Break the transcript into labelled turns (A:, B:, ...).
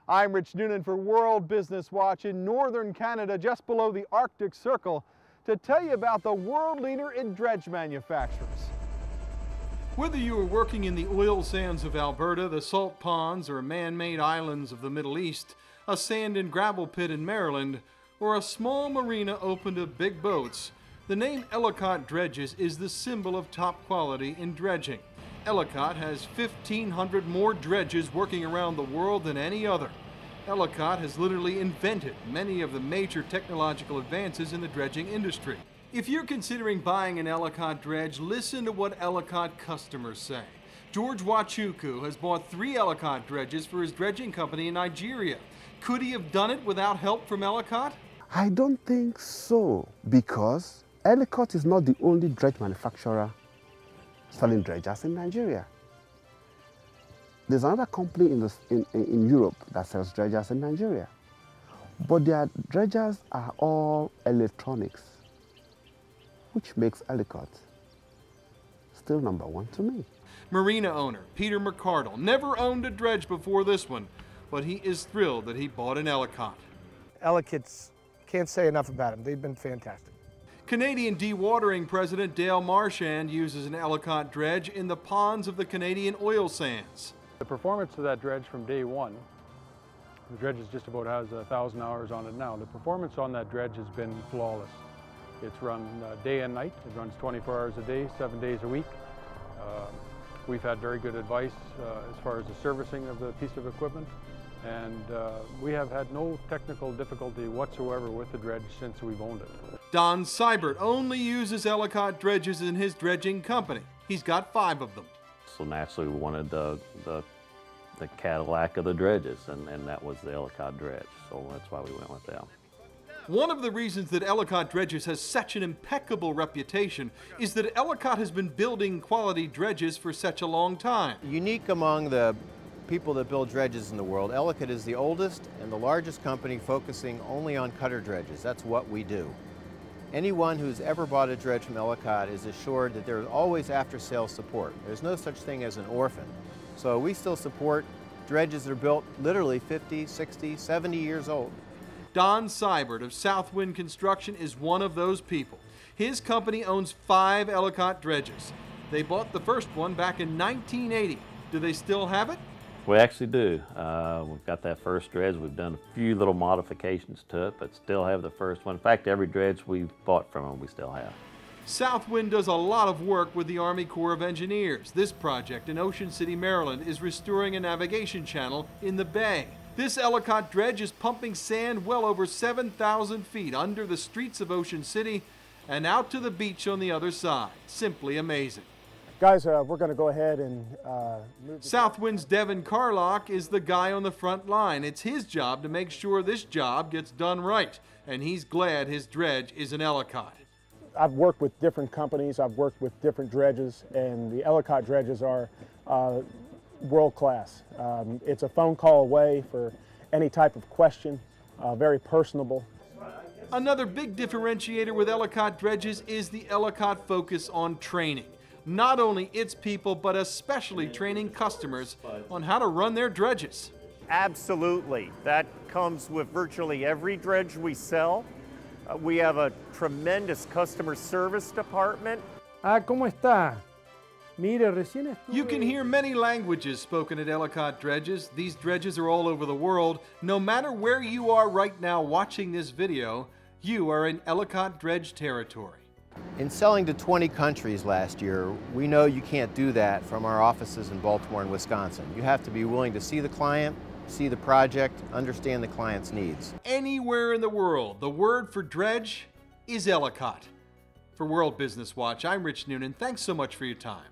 A: I'm Rich Noonan for World Business Watch in northern Canada, just below the Arctic Circle, to tell you about the world leader in dredge manufacturers. Whether you are working in the oil sands of Alberta, the salt ponds, or man-made islands of the Middle East, a sand and gravel pit in Maryland, or a small marina open to big boats, the name Ellicott Dredges is the symbol of top quality in dredging. Ellicott has 1,500 more dredges working around the world than any other. Ellicott has literally invented many of the major technological advances in the dredging industry. If you're considering buying an Ellicott dredge, listen to what Ellicott customers say. George Wachuku has bought 3 Ellicott dredges for his dredging company in Nigeria. Could he have done it without help from Ellicott?
B: I don't think so, because Ellicott is not the only dredge manufacturer selling dredgers in Nigeria. There's another company in Europe that sells dredgers in Nigeria. But their dredgers are all electronics, which makes Ellicott still #1 to me.
A: Marina owner Peter McCardle never owned a dredge before this one, but he is thrilled that he bought an Ellicott.
C: Ellicott's, can't say enough about them. They've been fantastic.
A: Canadian Dewatering President Dale Marchand uses an Ellicott dredge in the ponds of the Canadian oil sands.
D: The performance of that dredge from day one, the dredge just about has 1,000 hours on it now. The performance on that dredge has been flawless. It's run day and night. It runs 24 hours a day, 7 days a week. We've had very good advice as far as the servicing of the piece of equipment, and we have had no technical difficulty whatsoever with the dredge since we've owned it.
A: Don Seibert only uses Ellicott dredges in his dredging company. He's got 5 of them.
E: So naturally we wanted the Cadillac of the dredges, and that was the Ellicott dredge, so that's why we went with them.
A: One of the reasons that Ellicott Dredges has such an impeccable reputation is that Ellicott has been building quality dredges for such a long time.
F: Unique among the people that build dredges in the world, Ellicott is the oldest and the largest company focusing only on cutter dredges. That's what we do. Anyone who's ever bought a dredge from Ellicott is assured that there is always after-sales support. There's no such thing as an orphan. So we still support dredges that are built literally 50, 60, 70 years old.
A: Don Seibert of Southwind Construction is one of those people. His company owns 5 Ellicott dredges. They bought the first one back in 1980. Do they still have it?
E: We actually do. We've got that first dredge. We've done a few little modifications to it, but still have the first one. In fact, every dredge we've bought from them, we still have.
A: Southwind does a lot of work with the Army Corps of Engineers. This project in Ocean City, Maryland is restoring a navigation channel in the bay. This Ellicott dredge is pumping sand well over 7,000 feet under the streets of Ocean City and out to the beach on the other side. Simply amazing.
C: Guys, we're going to go ahead and move.
A: Southwind's Devin Carlock is the guy on the front line. It's his job to make sure this job gets done right, and he's glad his dredge is an Ellicott.
C: I've worked with different companies. I've worked with different dredges, and the Ellicott dredges are world class. It's a phone call away for any type of question, very personable.
A: Another big differentiator with Ellicott dredges is the Ellicott focus on training. Not only its people, but especially training customers on how to run their dredges.
G: Absolutely. That comes with virtually every dredge we sell. We have a tremendous customer service department.
C: ¿Cómo está? Mire, recién estuve...
A: You can hear many languages spoken at Ellicott Dredges. These dredges are all over the world. No matter where you are right now watching this video, you are in Ellicott Dredge territory.
F: In selling to 20 countries last year, we know you can't do that from our offices in Baltimore and Wisconsin. You have to be willing to see the client, see the project, understand the client's needs.
A: Anywhere in the world, the word for dredge is Ellicott. For World Business Watch, I'm Rich Noonan. Thanks so much for your time.